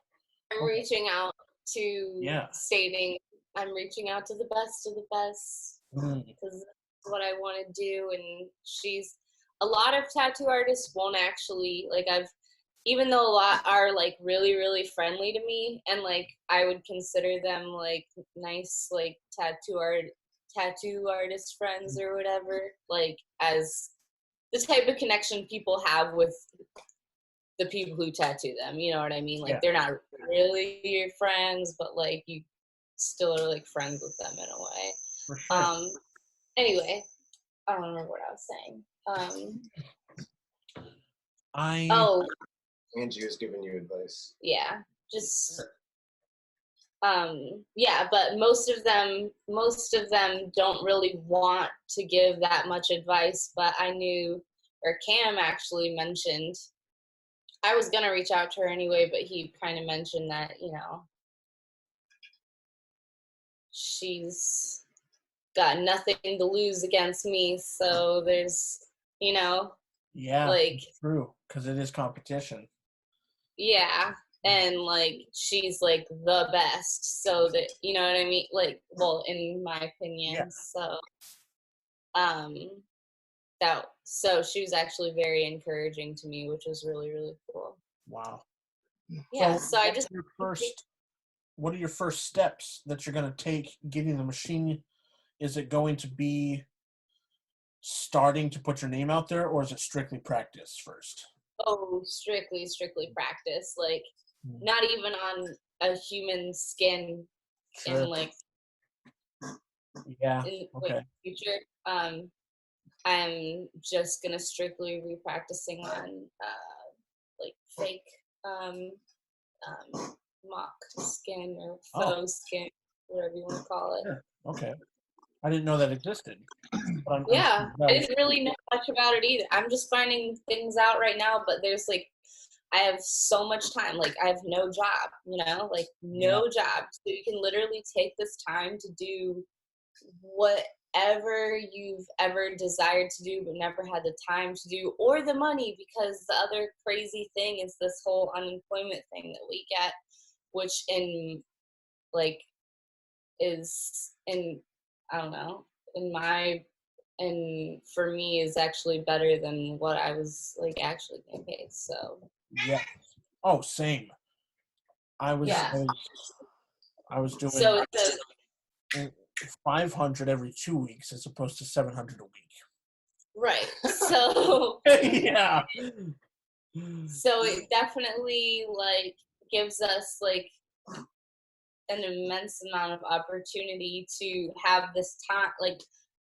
I'm Okay. reaching out to Yeah. stating I'm reaching out to the best of the best Mm, because that's what I want to do. And she's a lot of tattoo artists won't actually like even though a lot are like really really friendly to me and like I would consider them like nice like tattoo artist friends or whatever, like as the type of connection people have with the people who tattoo them, you know what I mean? Like yeah. they're not really your friends, but like you still are like friends with them in a way. For sure. Anyway, I don't remember what I was saying. I Oh Angie was giving you advice. yeah, just yeah, but most of them don't really want to give that much advice, but I knew, or Cam actually mentioned, I was gonna reach out to her anyway, but he kind of mentioned that, you know, she's got nothing to lose against me, so there's, you know, yeah, like true, because it is competition. yeah, and like she's like the best, so that, you know what I mean, like, well, in my opinion. Yeah. So um that, so she was actually very encouraging to me, which was really really cool. Wow. Yeah, So so I just what are your first steps that you're going to take getting the machine? Is it going to be starting to put your name out there, or is it strictly practice first? oh, strictly practice, like Mm, not even on a human skin in sure. like Yeah. in like Okay. future. I'm just gonna strictly be practicing on like fake um, mock skin or Oh, faux skin, whatever you want to call it. sure. Okay. I didn't know that existed, but I'm sure Yeah, it I does. didn't really know much about it either. I'm just finding things out right now, but there's like I have so much time. Like I have no job, you know, like Yeah. no job. So you can literally take this time to do whatever you've ever desired to do but never had the time to do, or the money, because the other crazy thing is this whole unemployment thing that we get, which in like is in, I don't know, in my, and for me is actually better than what I was like actually getting paid. So Yeah. Oh, same. I was yeah, I was I was doing so it's 500 every 2 weeks as opposed to 700 a right. So week. Yeah. so it definitely like gives us like an immense amount of opportunity to have this time. Like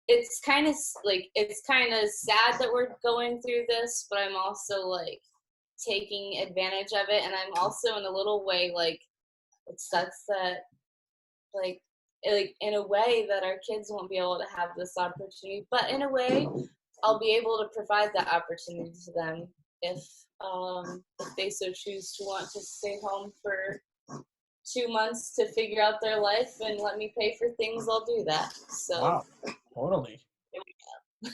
it's kind of like it's kind of sad that we're going through this, but I'm also like taking advantage of it, and I'm also in a little way like it sucks that like in a way that our kids won't be able to have this opportunity, but in a way I'll be able to provide that opportunity to them if they so choose to want to stay home for 2 months to figure out their life and let me pay for things, I'll do that. So Wow. Totally.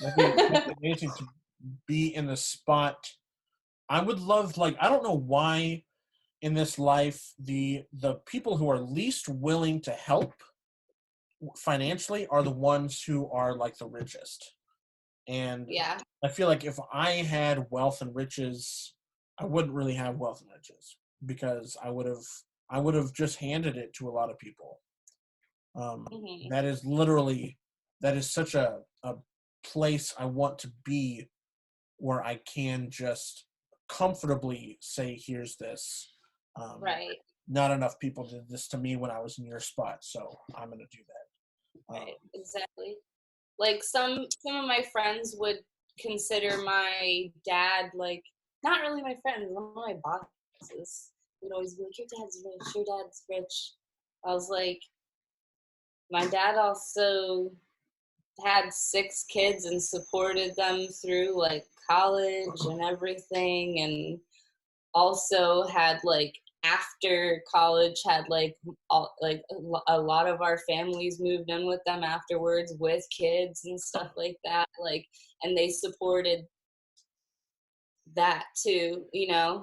That'd be amazing to be in the spot. I would love, like, I don't know why in this life the people who are least willing to help financially are the ones who are like the richest. And yeah, I feel like if I had wealth and riches, I wouldn't really have wealth and riches because I would have just handed it to a lot of people. hmm That is literally, that is such a place I want to be, where I can just comfortably say, here's this. right, Not enough people did this to me when I was in your spot, so I'm going to do that. right, exactly. Like some of my friends would consider my dad like not really my friends, one of my bosses would always be like, your dad's rich, your dad's rich. I was like, my dad also had 6 kids and supported them through like college and everything, and also had like after college had like a lot of our families moved in with them afterwards with kids and stuff like that, like, and they supported that too,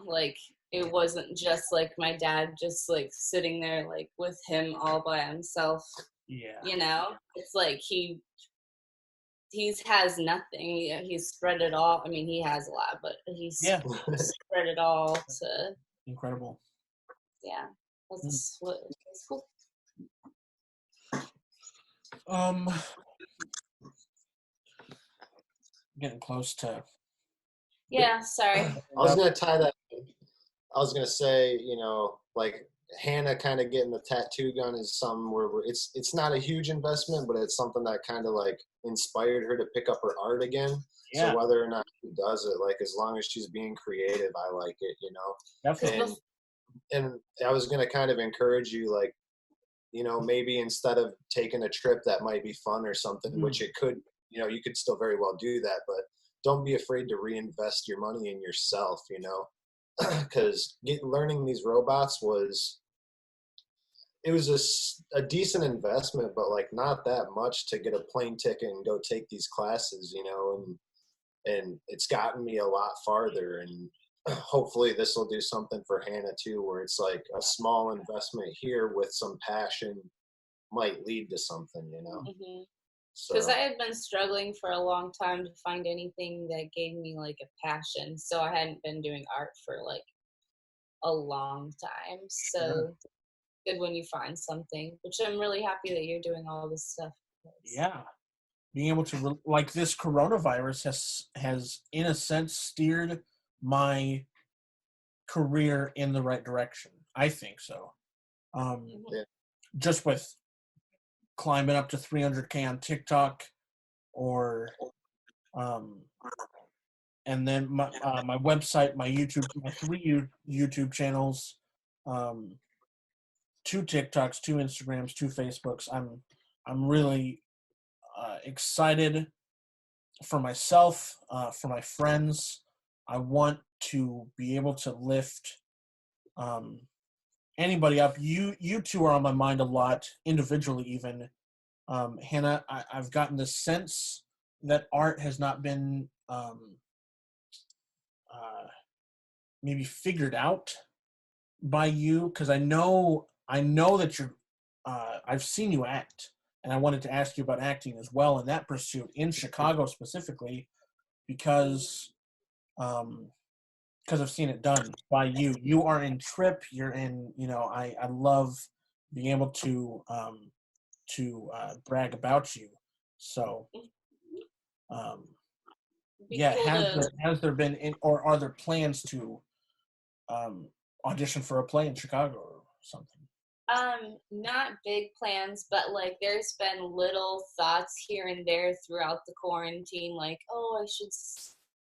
like it wasn't just like my dad just like sitting there like with him all by himself. It's like he's has nothing. He's spread it all. I mean, he has a lot, but he's spread it all to incredible. Yeah, that's what it's cool. Getting close to. Yeah, sorry. I was gonna tie that. I was gonna say, like Hannah kind of getting the tattoo gun is something where it's not a huge investment, but it's something that kind of like inspired her to pick up her art again. Yeah. So whether or not she does it, like as long as she's being creative, I like it, Definitely. And I was gonna kind of encourage you, like, maybe instead of taking a trip that might be fun or something, which it could, you could still very well do that, but don't be afraid to reinvest your money in yourself, because learning these robots was a decent investment, but like not that much to get a plane ticket and go take these classes, and it's gotten me a lot farther. And hopefully this will do something for Hannah too, where it's like a small investment here with some passion might lead to something, Mm-hmm. So, because I had been struggling for a long time to find anything that gave me like a passion, so I hadn't been doing art for like a long time. So good when you find something, which I'm really happy that you're doing all this stuff. Yeah, being able to like this coronavirus has in a sense steered my career in the right direction. I think so. Just with climbing up to 300K on TikTok, or and then my website, my YouTube, my 3 YouTube channels, 2 TikToks, 2 Instagrams, 2 Facebooks. I'm really excited for myself, for my friends. I want to be able to lift anybody up. You two are on my mind a lot, individually even. Hannah, I've gotten the sense that art has not been maybe figured out by you, because I know that you're. I've seen you act, and I wanted to ask you about acting as well in that pursuit in Chicago specifically, because I've seen it done by you. You are in Trip. You're in. I love being able to brag about you. So, has there been or are there plans to audition for a play in Chicago or something? Not big plans, but like there's been little thoughts here and there throughout the quarantine, like, oh, I should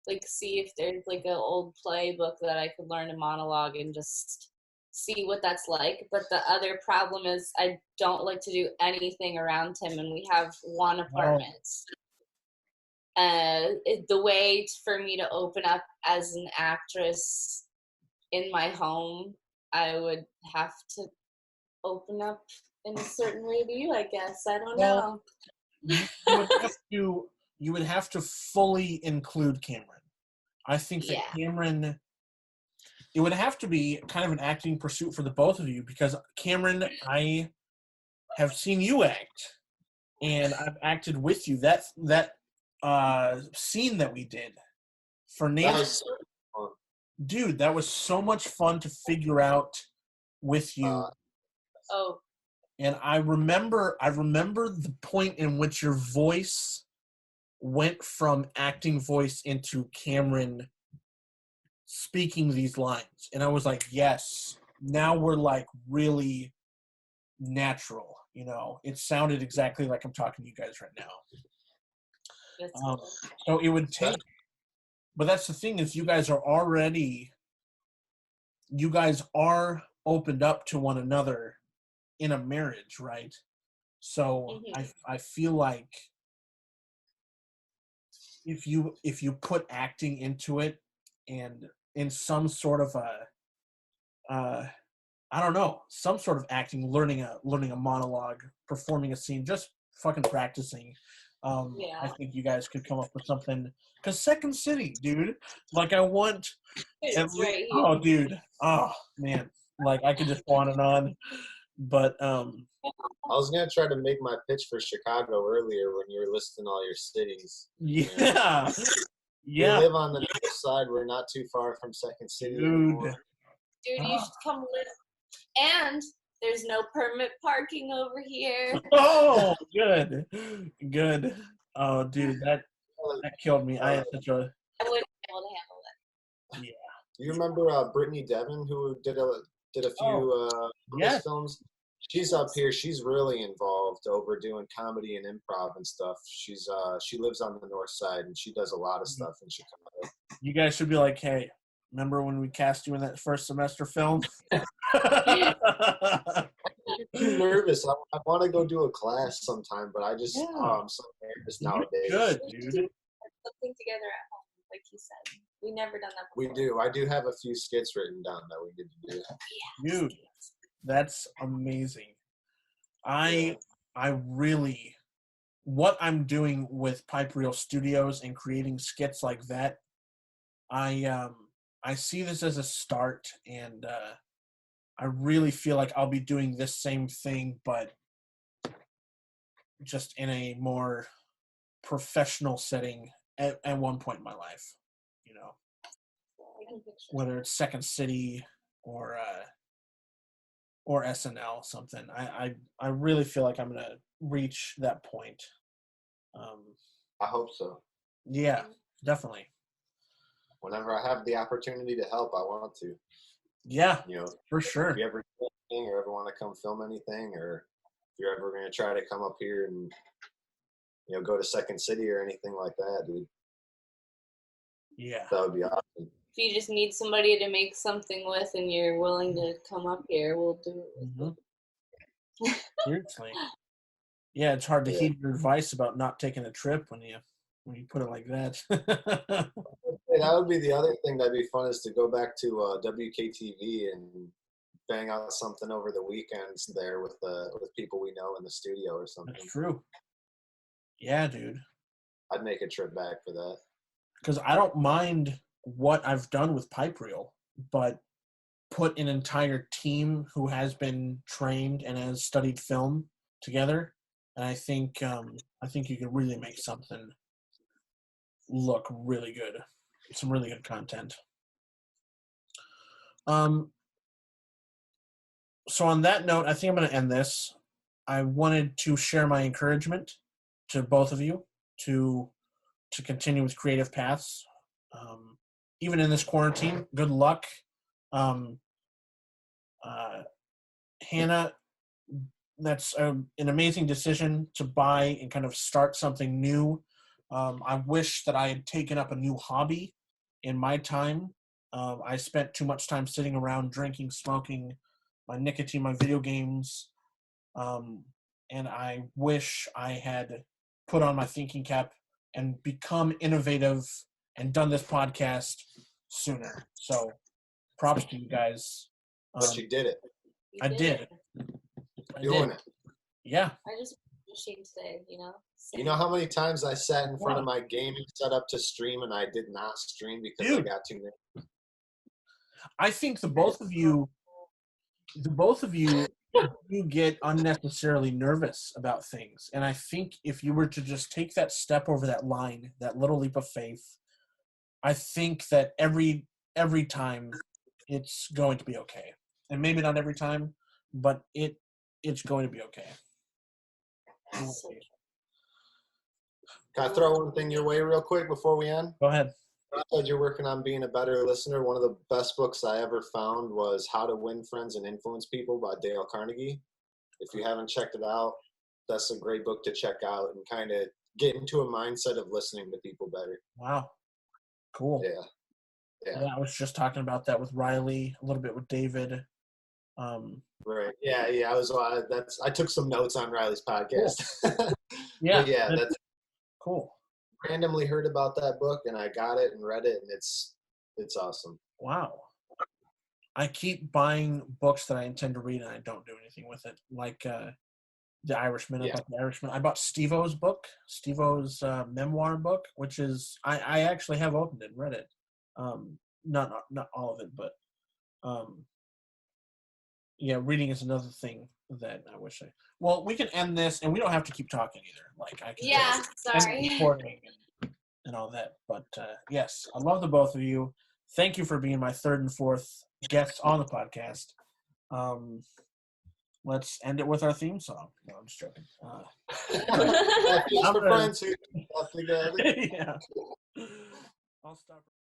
like see if there's like an old playbook that I could learn to monologue and just see what that's like. But the other problem is I don't like to do anything around him, and we have one apartment. The way for me to open up as an actress in my home, I would have to open up in a certain way to you, I guess. I don't know. You would have to fully include Cameron. I think that Cameron, it would have to be kind of an acting pursuit for the both of you, because Cameron, I have seen you act, and I've acted with you. That scene that we did for Nancy, dude, that was so much fun to figure out with you. And I remember the point in which your voice went from acting voice into Cameron speaking these lines. And I was like, yes, now we're like really natural. It sounded exactly like I'm talking to you guys right now. So it would take, but that's the thing, is you guys are opened up to one another in a marriage, right? So I feel like if you put acting into it and in some sort of I don't know, some sort of acting, learning a monologue, performing a scene, just fucking practicing. I think you guys could come up with something. Cause Second City, dude. Like I want. It's right here. Oh, dude. Oh man. Like I could just go on and on. But I was gonna try to make my pitch for Chicago earlier when you were listing all your cities. yeah. We live on the north side. We're not too far from Second City anymore. Dude, you should come live. And there's no permit parking over here. Oh, good. Oh, dude, that killed me. I had such a. I wouldn't be able to handle it. Yeah. You remember Brittany Devon, who did a few yes. films? She's up here. She's really involved over doing comedy and improv and stuff. She lives on the north side and she does a lot of stuff in Chicago. You guys should be like, hey, remember when we cast you in that first semester film? I'm too nervous. I want to go do a class sometime, but I'm so nervous nowadays. Good, dude. Something together at home, like you said. We never done that before. We do. I do have a few skits written down that we need to do. Dude, that's amazing. I really, what I'm doing with Pipe Reel Studios and creating skits like that, I see this as a start, and I really feel like I'll be doing this same thing, but just in a more professional setting at one point in my life, you know, whether it's Second City or SNL, something. I really feel like I'm gonna reach that point. I hope so. Yeah, definitely. Whenever I have the opportunity to help, I want to. Yeah, you know, for sure. If you ever do anything or ever want to come film anything, or if you're ever going to try to come up here and go to Second City or anything like that, dude. Yeah, that would be awesome. If you just need somebody to make something with and you're willing to come up here, we'll do it. Seriously. Yeah, it's hard to heed your advice about not taking a trip when you put it like that. That would be the other thing that'd be fun, is to go back to WKTV and bang out something over the weekends there with people we know in the studio or something. That's true. Yeah, dude. I'd make a trip back for that. Because I don't mind what I've done with Pipe Reel, but put an entire team who has been trained and has studied film together, and I think you can really make something look really good. Some really good content. So on that note, I think I'm going to end this. I wanted to share my encouragement to both of you to continue with creative paths. Even in this quarantine, good luck. Hannah, that's an amazing decision to buy and kind of start something new. I wish that I had taken up a new hobby in my time. I spent too much time sitting around drinking, smoking, my nicotine, my video games. And I wish I had put on my thinking cap and become innovative and done this podcast sooner. So props to you guys. But you did it. I did. Doing it. Yeah. I just machine today, You know how many times I sat in front of my gaming setup to stream and I did not stream because I got too many. I think the both of you you get unnecessarily nervous about things. And I think if you were to just take that step over that line, that little leap of faith, I think that every time it's going to be okay. And maybe not every time, but it's going to be okay. Can I throw one thing your way real quick before we end? Go ahead. You said you're working on being a better listener. One of the best books I ever found was How to Win Friends and Influence People by Dale Carnegie. If you haven't checked it out, that's a great book to check out and kind of get into a mindset of listening to people better. Wow. Cool. Yeah. I was just talking about that with Riley, a little bit with David. Right. Yeah. I took some notes on Riley's podcast. Yeah. But yeah, that's cool. Randomly heard about that book and I got it and read it and it's awesome. Wow. I keep buying books that I intend to read and I don't do anything with it. Like The Irishman. I bought The Irishman. I bought Steve-O's book, Steve-O's memoir book, which is I actually have opened it and read it. Not all of it, but yeah, reading is another thing that I wish I. Well, we can end this, and we don't have to keep talking either. Like I can. Yeah, end sorry. the recording and all that. But yes, I love the both of you. Thank you for being my third and fourth guests on the podcast. Let's end it with our theme song. No, I'm just joking. Just for friends who stuff together. Yeah. I'll stop.